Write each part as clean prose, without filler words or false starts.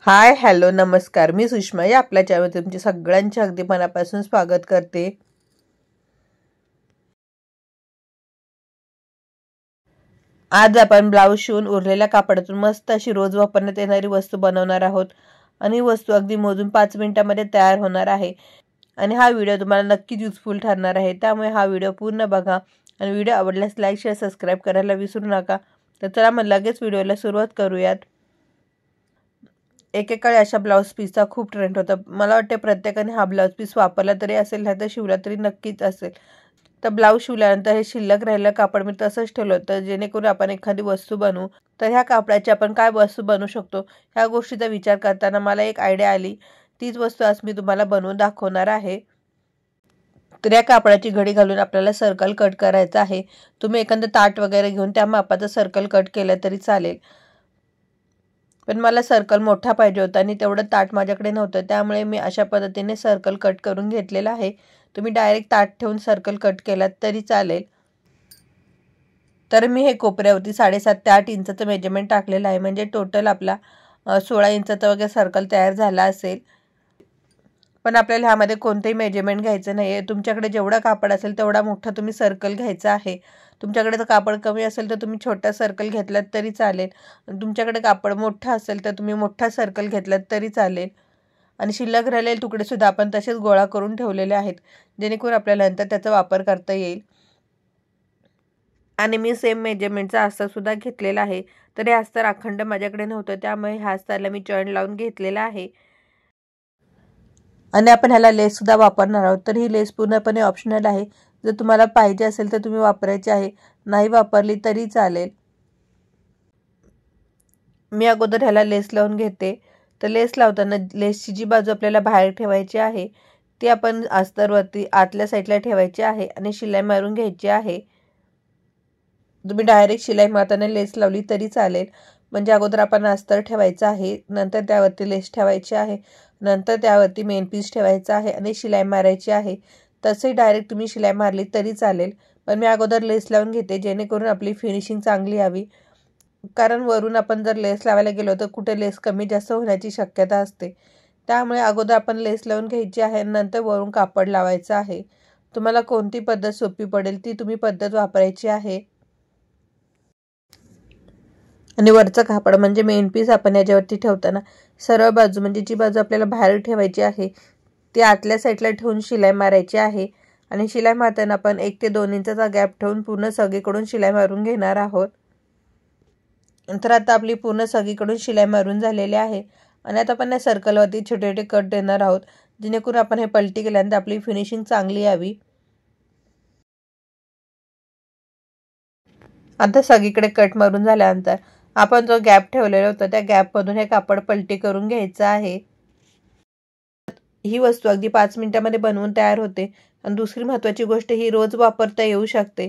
Hi hello नमस्कार, मी सुषमा या आपल्या चॅनलमध्ये तुमचे सगळ्यांचे अगदी मनापासून स्वागत करते। आज आपण ब्लाऊज शिवून उरलेल्या कापडातून मस्त अशी रोज वापरण्यात येणारी वस्तू बनवणार आहोत आणि वस्तू अगदी मोजून 5 मिनिटांमध्ये तयार होणार आहे आणि हा व्हिडिओ तुम्हाला नक्कीच युजफुल ठरणार आहे। त्यामुळे हा व्हिडिओ पूर्ण बघा आणि व्हिडिओ आवडल्यास लाईक शेअर सबस्क्राइब करायला विसरू नका। तर चला मग लगेच व्हिडिओला सुरुवात करूयात। एकेकाळी अशा ब्लाउज पीसचा खूप ट्रेंड होता। मला वाटते प्रत्येकाने हा ब्लाउज पीस वापरला तरी असेल नाही तर शिवला तरी नक्कीच असेल। तर ब्लाउज शिवल्यानंतर हे शिल्लक राहिलेलं कापड मी तसंच ठेवलं होतं जेणेकरून आपण एखादी वस्तू बनवू। तर ह्या कापडाची आपण काय वस्तू बनवू शकतो ह्या गोष्टीचा विचार करताना मला एक आयडिया आली। तीच वस्तू आज मी तुम्हाला बनवून दाखवणार आहे। तर या कापडाची घडी घालून आपल्याला सर्कल कट करायचा आहे। तुम्ही एखादं ताट वगैरे घेऊन त्या मापाचं सर्कल कट केलं तरी चालेल, पण मला सर्कल मोठा पाहिजे होता आणि तेवढं ताट माझ्याकडे नव्हतं, त्यामुळे मी अशा पद्धतीने सर्कल कट करून घेतलेला आहे। तुम्ही डायरेक्ट ताट ठेवून सर्कल कट केलात तरी चालेल। तर मी हे कोपऱ्यावरती 7.5 ते 8 इंचाचं मेजरमेंट टाकलेलं आहे, म्हणजे टोटल आपला 16 इंचाचा वगैरे सर्कल तयार झाला असेल। पण आपल्याला ह्यामध्ये कोणतेही मेजरमेंट घ्यायचं नाही आहे। तुमच्याकडे जेवढा कापड असेल तेवढा मोठा तुम्ही सर्कल घ्यायचा आहे। तुमच्याकडे जर कापड कमी असेल तर तुम्ही छोटा सर्कल घेतलात तरी चालेल, तुमच्याकडे कापड मोठा असेल तर तुम्ही मोठा सर्कल घेतलात तरी चालेल। आणि शिल्लक राहिलेले तुकडे सुद्धा आपण तसेच गोळा करून ठेवलेले आहेत जेणेकरून आपल्याला नंतर त्याचा वापर करता येईल। आणि मी सेम मेजरमेंटचा अस्तर सुद्धा घेतलेला आहे। तर हे अस्तर अखंड माझ्याकडे नव्हतं, त्यामुळे ह्या अस्तारला मी जॉईंट लावून घेतलेला आहे आणि आपण ह्याला लेस सुद्धा वापरणार आहोत। तर ही लेस पूर्णपणे ऑप्शनल आहे, जर तुम्हाला पाहिजे असेल तर तुम्ही वापरायची आहे, नाही वापरली तरी चालेल। मी अगोदर ह्याला लेस लावून घेते। तर लेस लावताना लेसची जी बाजू आपल्याला बाहेर ठेवायची आहे ती आपण अस्तरवरती आतल्या साईडला ठेवायची आहे आणि शिलाई मारून घ्यायची आहे। तुम्ही डायरेक्ट शिलाई मारताना लेस लावली तरी चालेल, म्हणजे अगोदर आपण अस्तर ठेवायचं आहे, नंतर त्यावरती लेस ठेवायची आहे, नंतर त्यावरती मेन पीस ठेवायचा आहे आणि शिलाई मारायची आहे। तसे डायरेक्ट तुम्ही शिलाई मारली तरी चालेल, पण मी अगोदर लेस लावून घेते जेणेकरून आपली फिनिशिंग चांगली यावी। कारण वरून आपण जर लेस लावायला गेलो तर कुठे लेस कमी जास्त होण्याची शक्यता असते, त्यामुळे अगोदर आपण लेस लावून घ्यायची आहे, नंतर वरून कापड लावायचं आहे। तुम्हाला कोणती पद्धत सोपी पडेल ती तुम्ही पद्धत वापरायची आहे। आणि वरचं कापड म्हणजे मेन पीस आपण याच्यावरती ठेवताना सरळ बाजू म्हणजे जी बाजू आपल्याला बाहेर ठेवायची आहे ती आतल्या साईडला ठेवून शिलाई मारायची आहे आणि शिलाई मारताना आपण 1 ते 2 इंचाचा गॅप ठेवून पूर्ण सगळीकडून शिलाई मारून घेणार आहोत। नंतर आता आपली पूर्ण सगळीकडून शिलाई मारून झालेली आहे आणि आता आपण या सर्कलवरती छोटे छोटे कट देणार आहोत जेणेकरून आपण हे पलटी केल्यानंतर आपली फिनिशिंग चांगली यावी। आता सगळीकडे कट मारून झाल्यानंतर आपण जो गॅप ठेवलेला होता त्या गॅपमधून हे कापड पलटी करून घ्यायचं आहे। ही वस्तू अगदी 5 मिनिटांमध्ये बनवून तयार होते आणि दुसरी महत्त्वाची गोष्ट ही रोज वापरता येऊ शकते,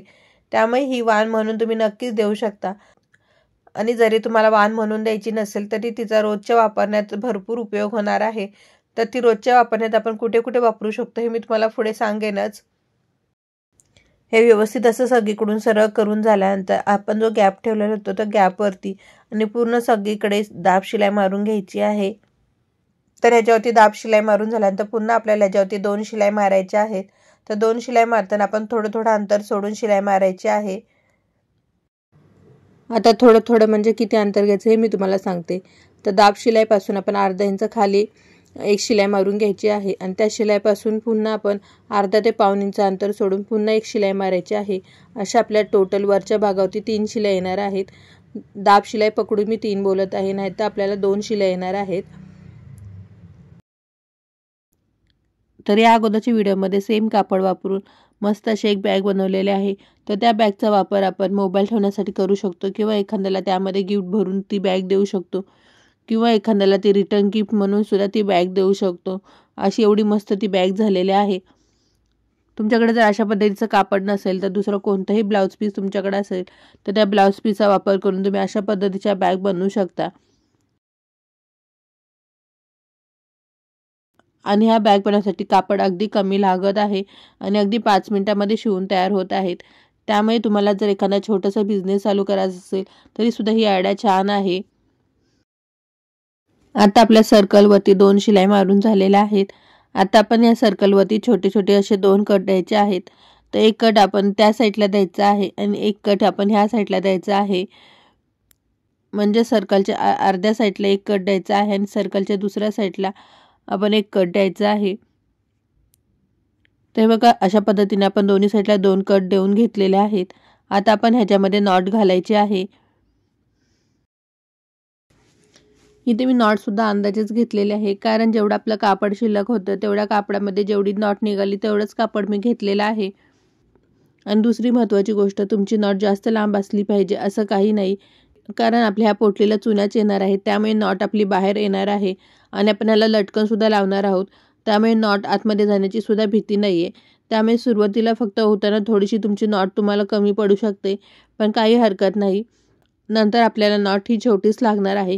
त्यामुळे ही वाण म्हणून तुम्ही नक्कीच देऊ शकता। आणि जरी तुम्हाला वाण म्हणून द्यायची नसेल तरी तिचा रोजच्या वापरण्यात भरपूर उपयोग होणार आहे। तर ती रोजच्या वापरण्यात आपण कुठे कुठे वापरू शकतो हे मी तुम्हाला पुढे सांगेनच। हे व्यवस्थित असं सगळीकडून सरळ करून झाल्यानंतर आपण जो गॅप ठेवलेला होता त्या गॅपवरती आणि पूर्ण सगळीकडे दाब शिलाई मारून घ्यायची आहे। तर ह्याच्यावरती दाब शिलाई मारून झाल्यानंतर पुन्हा आपल्याला ह्याच्यावरती 2 शिलाई मारायच्या आहेत। तर 2 शिलाई मारताना आपण थोडं थोडं अंतर सोडून शिलाई मारायची आहे। आता थोडं थोडं म्हणजे किती अंतर घ्यायचं हे मी तुम्हाला सांगते। तर दाब शिलाईपासून आपण अर्धा इंच खाली एक शिलाई मारून घ्यायची आहे आणि त्या शिलाईपासून पुन्हा आपण अर्धा ते पाऊण इंच अंतर सोडून पुन्हा एक शिलाई मारायची आहे। अशा आपल्या टोटल वरच्या भागावरती 3 शिलाई येणार आहेत। दाब शिलाई पकडून मी 3 बोलत आहे, नाहीतर आपल्याला 2 शिलाई येणार आहेत। तर या अगोदरच्या व्हिडिओमध्ये सेम कापड वापरून मस्त अशी एक बॅग बनवलेली आहे। तर त्या बॅगचा वापर आपण मोबाईल ठेवण्यासाठी करू शकतो किंवा एखाद्याला त्यामध्ये गिफ्ट भरून ती बॅग देऊ शकतो किंवा एखाद्याला ती रिटर्न गिफ्ट म्हणून सुद्धा ती बॅग देऊ शकतो। अशी एवढी मस्त ती बॅग झालेली आहे। तुमच्याकडे जर अशा पद्धतीचं कापड नसेल तर दुसरं कोणतंही ब्लाउज पीस तुमच्याकडे असेल तर त्या ब्लाउज पीसचा वापर करून तुम्ही अशा पद्धतीच्या बॅग बनवू शकता। आणि ह्या बॅग बनवण्यासाठी कापड अगदी कमी लागत आहे आणि अगदी 5 मिनिटांमध्ये शिवून तयार होत आहेत। त्यामुळे तुम्हाला जर एखादा छोटासा बिझनेस चालू करायचा असेल तरी सुद्धा ही आयडिया छान आहे। आता आपल्या सर्कलवरती 2 शिलाई मारून झालेल्या आहेत. आता आपण या सर्कलवरती छोटे छोटे असे 2 कट द्यायचे आहेत. तर एक कट आपण त्या साईडला द्यायचा आहे आणि एक कट आपण ह्या साईडला द्यायचा आहे. म्हणजे सर्कलच्या अर्ध्या साईडला एक कट द्यायचा आहे आणि सर्कलच्या दुसऱ्या साईडला आपण एक कट द्यायचा आहे. तर बघा अशा पद्धतीने आपण दोन्ही साईडला 2 कट देऊन घेतलेले आहेत. आता आपण ह्याच्यामध्ये नॉट घालायचे आहे. इथे मी नॉट सुद्धा अंदाजेच घेतलेले आहे, कारण जेवढं आपलं कापड शिल्लक होतं तेवढ्या कापडामध्ये जेवढी नॉट निघाली तेवढंच कापड मी घेतलेलं आहे. आणि दुसरी महत्त्वाची गोष्ट, तुमची नॉट जास्त लांब असली पाहिजे असं काही नाही, कारण आपल्या ह्या पोटलीला चुन्याच येणार आहे, त्यामुळे नॉट आपली बाहेर येणार आहे आणि आपण ह्याला लटकन सुद्धा लावणार आहोत, त्यामुळे नॉट आतमध्ये जाण्याची सुद्धा भीती नाही आहे. त्यामुळे सुरुवातीला फक्त होताना थोडीशी तुमची नॉट तुम्हाला कमी पडू शकते, पण काही हरकत नाही. नंतर आपल्याला नॉट ही छोटीच लागणार आहे.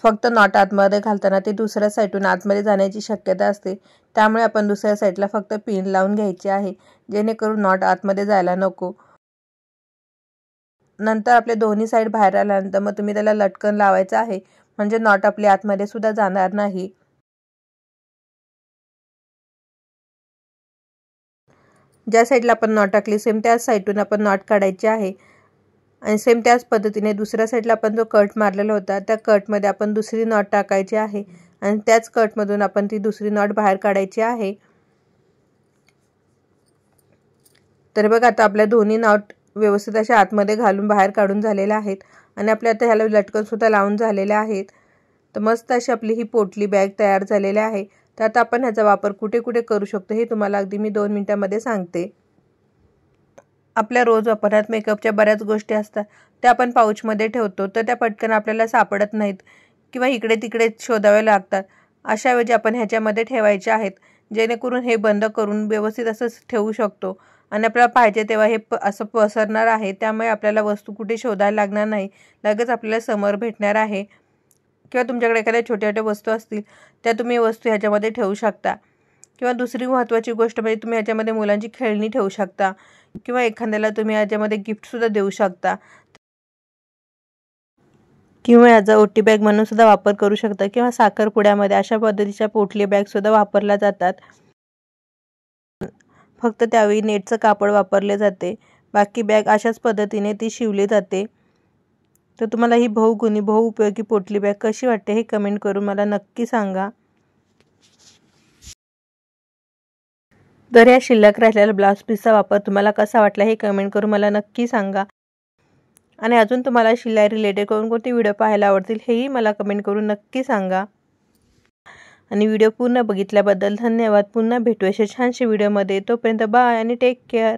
फक्त नॉट आतमध्ये घालताना ते दुसऱ्या साईडून आतमध्ये जाण्याची शक्यता असते, त्यामुळे आपण दुसऱ्या साईडला फक्त पिन लावून घ्यायची आहे, जेणेकरून नॉट आतमध्ये जायला नको. नंतर आपले दोन्ही साईड बाहेर आल्यानंतर मग तुम्ही त्याला लटकन लावायचं आहे, म्हणजे नॉट आपली आतमध्ये सुद्धा जाणार नाही. ज्या साईडला आपण नॉट टाकली सेम त्याच साईडून आपण नॉट काढायची आहे आणि सेम त्याच पद्धतीने दुसऱ्या साईडला आपण जो कट मारलेला होता त्या कटमध्ये आपण दुसरी नॉट टाकायची आहे आणि त्याच कटमधून आपण ती दुसरी नॉट बाहेर काढायची आहे. तर बघा आता आपल्या दोन्ही नॉट व्यवस्थित अशा आतमध्ये घालून बाहेर काढून झालेल्या आहेत आणि आपल्या आता ह्याला लटकन सुद्धा लावून झालेले आहेत. तर मस्त अशी आपली ही पोटली बॅग तयार झालेली आहे. तर आता आपण ह्याचा वापर कुठे कुठे करू शकतो हे तुम्हाला अगदी मी 2 मिनिटांमध्ये सांगते. आपल्या रोज वापरात मेकअपच्या बऱ्याच गोष्टी असतात, त्या आपण पाऊचमध्ये ठेवतो, तर त्या पटकन आपल्याला सापडत नाहीत किंवा इकडे तिकडे शोधावे लागतात. अशावेळी आपण ह्याच्यामध्ये ठेवायचे आहेत, जेणेकरून हे बंद करून व्यवस्थित असं ठेवू शकतो आणि आपल्याला पाहिजे तेव्हा हे असं पसरणार आहे, त्यामुळे आपल्याला वस्तू कुठे शोधायला लागणार नाही, लगेच आपल्याला समोर भेटणार आहे. किंवा तुमच्याकडे एखाद्या छोट्या छोट्या वस्तू असतील त्या तुम्ही वस्तू ह्याच्यामध्ये ठेवू शकता. किंवा दुसरी महत्त्वाची गोष्ट म्हणजे तुम्ही ह्याच्यामध्ये मुलांची खेळणी ठेवू शकता किंवा एखाद्याला तुम्ही ह्याच्यामध्ये गिफ्टसुद्धा देऊ शकता किंवा याचा ओटी बॅग म्हणून सुद्धा वापर करू शकता किंवा साखरपुड्यामध्ये अशा पद्धतीच्या पोटली बॅगसुद्धा वापरल्या जातात. फक्त त्यावेळी नेटचं कापड वापरले जाते, बाकी बॅग अशाच पद्धतीने ती शिवली जाते. तर तुम्हाला ही बहुगुणी बहुउपयोगी पोटली बॅग कशी वाटते हे कमेंट करून मला नक्की सांगा. तर या शिल्लक राहिलेल्या ब्लाऊज पीसचा वापर तुम्हाला कसा वाटला हे कमेंट करून मला नक्की सांगा. आणि अजून तुम्हाला शिलाई रिलेटेड कोणकोणते व्हिडिओ पाहायला आवडतील हेही मला कमेंट करून नक्की सांगा. आणि व्हिडिओ पूर्ण बघितल्याबद्दल धन्यवाद. पुन्हा भेटू अशा छानशा व्हिडिओमध्ये. तोपर्यंत बाय आणि टेक केअर.